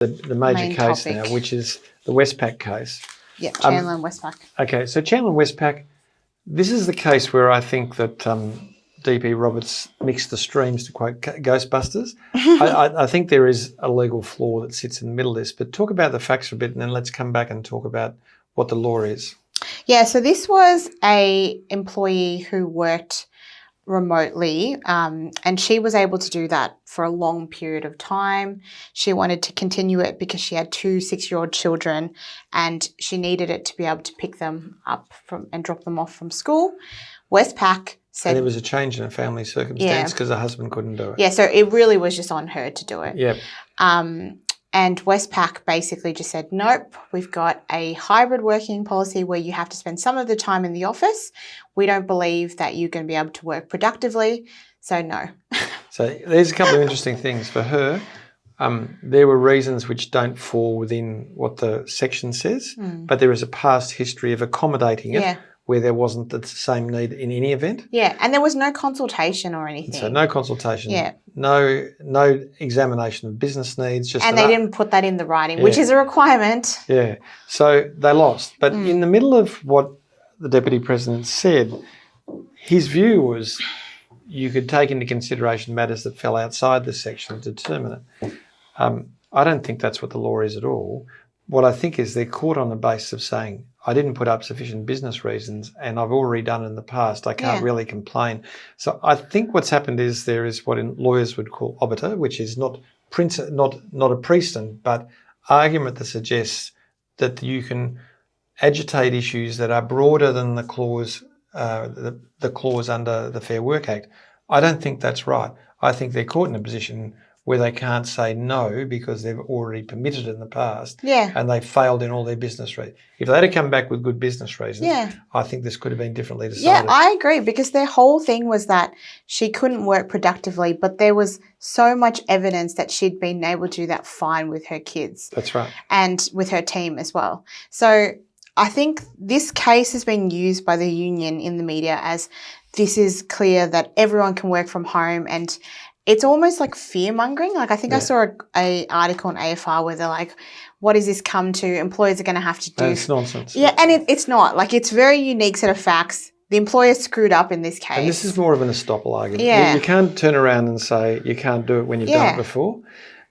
the major Main case topic. now, which is the Westpac case. Yeah, Chandler and Westpac. Okay, so Chandler and Westpac, this is the case where I think that DP Roberts mixed the streams, to quote Ghostbusters. I think there is a legal flaw that sits in the middle of this, but talk about the facts for a bit and then let's come back and talk about what the law is. Yeah, so this was a employee who worked remotely, and she was able to do that for a long period of time. She wanted to continue it because she had 2 6-year-old children and she needed it to be able to pick them up from and drop them off from school. Westpac said... And there was a change in her family circumstance because her husband couldn't do it. Yeah, so it really was just on her to do it. Yep. And Westpac basically just said, nope, we've got a hybrid working policy where you have to spend some of the time in the office. We don't believe that you're going to be able to work productively, so no. So there's a couple of interesting things for her. There were reasons which don't fall within what the section says, but there is a past history of accommodating it where there wasn't the same need in any event. Yeah, and there was no consultation or anything. So no consultation, no examination of business needs. And they didn't put that in the writing, which is a requirement. Yeah, so they lost. But in the middle of what the Deputy President said, his view was you could take into consideration matters that fell outside the section to determine it. I don't think that's what the law is at all. What I think is they're caught on the basis of saying, I didn't put up sufficient business reasons and I've already done it in the past. I can't really complain. So I think what's happened is there is what lawyers would call obiter, which is not a precedent, but argument that suggests that you can agitate issues that are broader than the clause under the Fair Work Act. I don't think that's right. I think they're caught in a position where they can't say no because they've already permitted it in the past and they failed in all their business reasons. If they'd have come back with good business reasons, I think this could have been differently decided. Yeah, I agree, because their whole thing was that she couldn't work productively, but there was so much evidence that she'd been able to do that fine with her kids. That's right. And with her team as well. So I think this case has been used by the union in the media as this is clear that everyone can work from home, and it's almost like fear-mongering. Like I think I saw a article on AFR where they're like, what does this come to? Employers are going to have to do... That's nonsense. Yeah, and it's not. Like it's very unique set of facts. The employer screwed up in this case. And this is more of an estoppel argument. Yeah. You can't turn around and say you can't do it when you've done it before.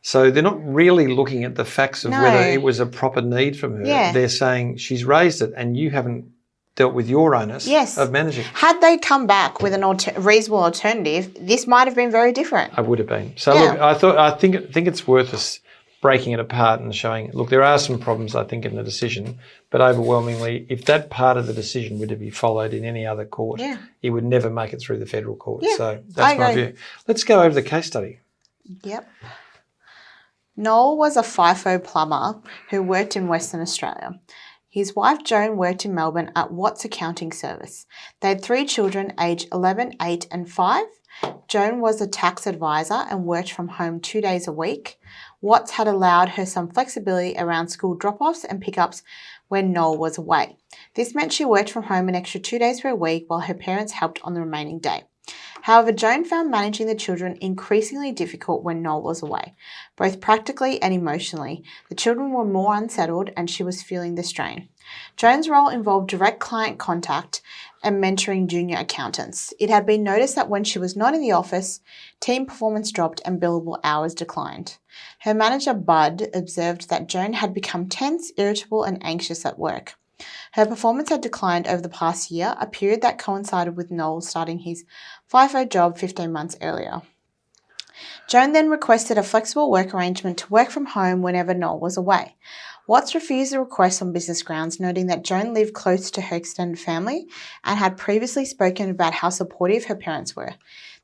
So they're not really looking at the facts of whether it was a proper need from her. Yeah. They're saying she's raised it and you haven't dealt with your onus of managing. Had they come back with an reasonable alternative, this might have been very different. I would have been. So look, I think it's worth us breaking it apart and showing, look, there are some problems, I think, in the decision, but overwhelmingly, if that part of the decision were to be followed in any other court, it would never make it through the federal court. Yeah, so that's my view. Let's go over the case study. Yep. Noel was a FIFO plumber who worked in Western Australia. His wife Joan worked in Melbourne at Watts Accounting Service. They had 3 children aged 11, 8 and 5. Joan was a tax advisor and worked from home 2 days a week. Watts had allowed her some flexibility around school drop-offs and pickups when Noel was away. This meant she worked from home an extra 2 days per week while her parents helped on the remaining day. However, Joan found managing the children increasingly difficult when Noel was away, both practically and emotionally. The children were more unsettled and she was feeling the strain. Joan's role involved direct client contact and mentoring junior accountants. It had been noticed that when she was not in the office, team performance dropped and billable hours declined. Her manager, Bud, observed that Joan had become tense, irritable and anxious at work. Her performance had declined over the past year, a period that coincided with Noel starting his FIFO job 15 months earlier. Joan then requested a flexible work arrangement to work from home whenever Noel was away. Watts refused the request on business grounds, noting that Joan lived close to her extended family and had previously spoken about how supportive her parents were.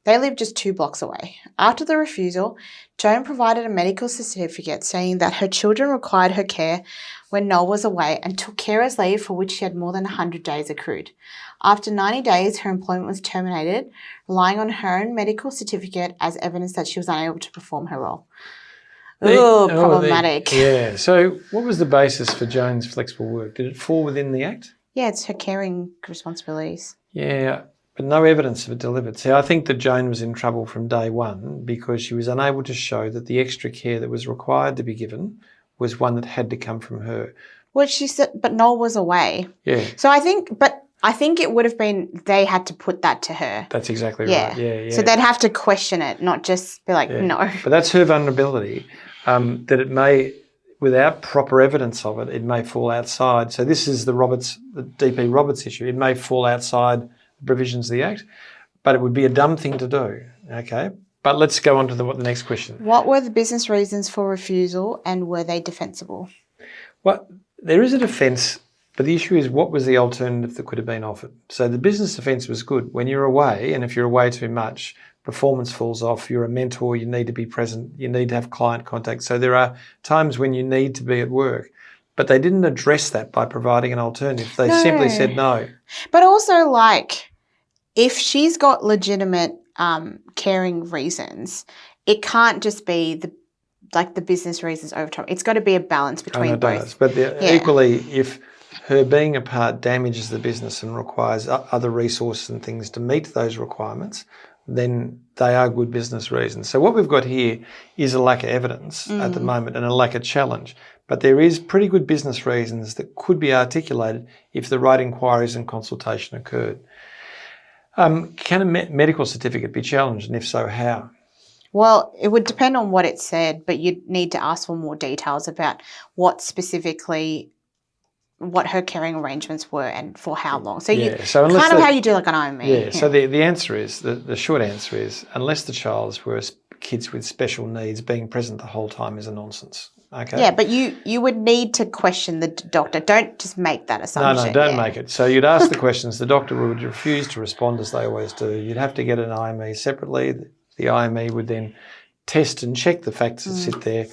They lived just 2 blocks away. After the refusal, Joan provided a medical certificate saying that her children required her care when Noel was away and took carer's leave for which she had more than 100 days accrued. After 90 days, her employment was terminated, relying on her own medical certificate as evidence that she was unable to perform her role. Problematic. Yeah. So what was the basis for Joan's flexible work? Did it fall within the Act? Yeah, it's her caring responsibilities. Yeah, but no evidence of it delivered. See, I think that Joan was in trouble from day one because she was unable to show that the extra care that was required to be given was one that had to come from her. Well, she said, but Noel was away. Yeah. So I think it would have been they had to put that to her. That's exactly right. Yeah. So they'd have to question it, not just be like, no. But that's her vulnerability, that it may, without proper evidence of it, it may fall outside. So this is the DP Roberts issue. It may fall outside the provisions of the Act, but it would be a dumb thing to do, okay? But let's go on to the next question. What were the business reasons for refusal and were they defensible? Well, there is a defence, but the issue is what was the alternative that could have been offered? So the business defence was good. When you're away, and if you're away too much, performance falls off, you're a mentor, you need to be present, you need to have client contact. So there are times when you need to be at work. But they didn't address that by providing an alternative. They simply said no. But also, like, if she's got legitimate caring reasons, it can't just be the business reasons over top. It's got to be a balance between both. Does. But equally, if her being apart damages the business and requires other resources and things to meet those requirements, then they are good business reasons. So what we've got here is a lack of evidence at the moment and a lack of challenge. But there is pretty good business reasons that could be articulated if the right inquiries and consultation occurred. Can a medical certificate be challenged, and if so, how? Well, it would depend on what it said, but you'd need to ask for more details about what her caring arrangements were and for how long. So how you do like an IME. Yeah, so the answer is, the short answer is, unless the child's were kids with special needs, being present the whole time is a nonsense. Okay. Yeah, but you would need to question the doctor. Don't just make that assumption. No, don't make it. So you'd ask the questions. The doctor would refuse to respond as they always do. You'd have to get an IME separately. The IME would then test and check the facts that sit there.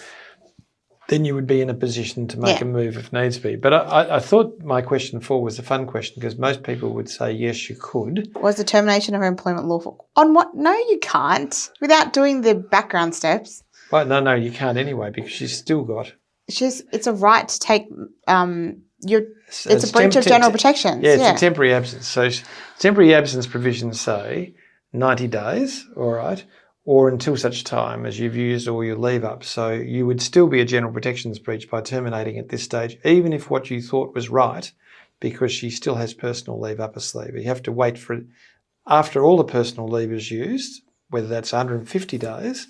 Then you would be in a position to make a move if needs be. But I thought my question 4 was a fun question because most people would say, yes, you could. Was the termination of her employment lawful? On what? No, you can't. Without doing the background steps. Well, no, you can't anyway because she's still got. It's a right to take it's a breach of general protections. Yeah, it's a temporary absence. So temporary absence provisions say 90 days, all right, or until such time as you've used all your leave up. So you would still be a general protections breach by terminating at this stage, even if what you thought was right, because she still has personal leave up her sleeve. You have to wait for it after all the personal leave is used, whether that's 150 days.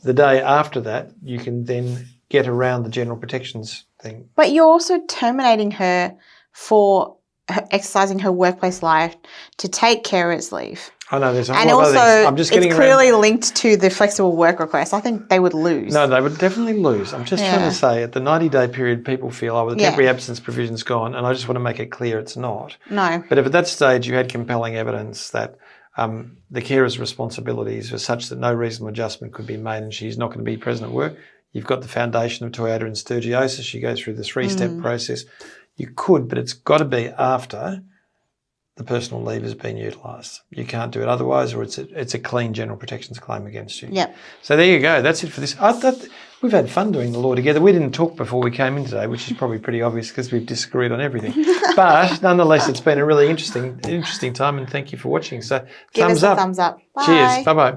The day after that, you can then get around the general protections thing. But you're also terminating her for exercising her workplace life to take carer's leave. I know there's a and lot also, of things. I'm just getting it's clearly linked to the flexible work request. I think they would lose. No, they would definitely lose. I'm just trying to say at the 90-day period, people feel, oh, well, the temporary absence provision's gone, and I just want to make it clear it's not. No. But if at that stage you had compelling evidence that the carer's responsibilities were such that no reasonable adjustment could be made and she's not going to be present at work, you've got the foundation of Toyota and Sturgiosis, you go through the 3-step process. You could, but it's got to be after the personal leave has been utilised. You can't do it otherwise, or it's a clean general protections claim against you. Yep. So there you go. That's it for this. We've had fun doing the law together. We didn't talk before we came in today, which is probably pretty obvious because we've disagreed on everything. But nonetheless, it's been a really interesting time, and thank you for watching. So Give thumbs us a up. thumbs up. Bye. Cheers. Bye-bye.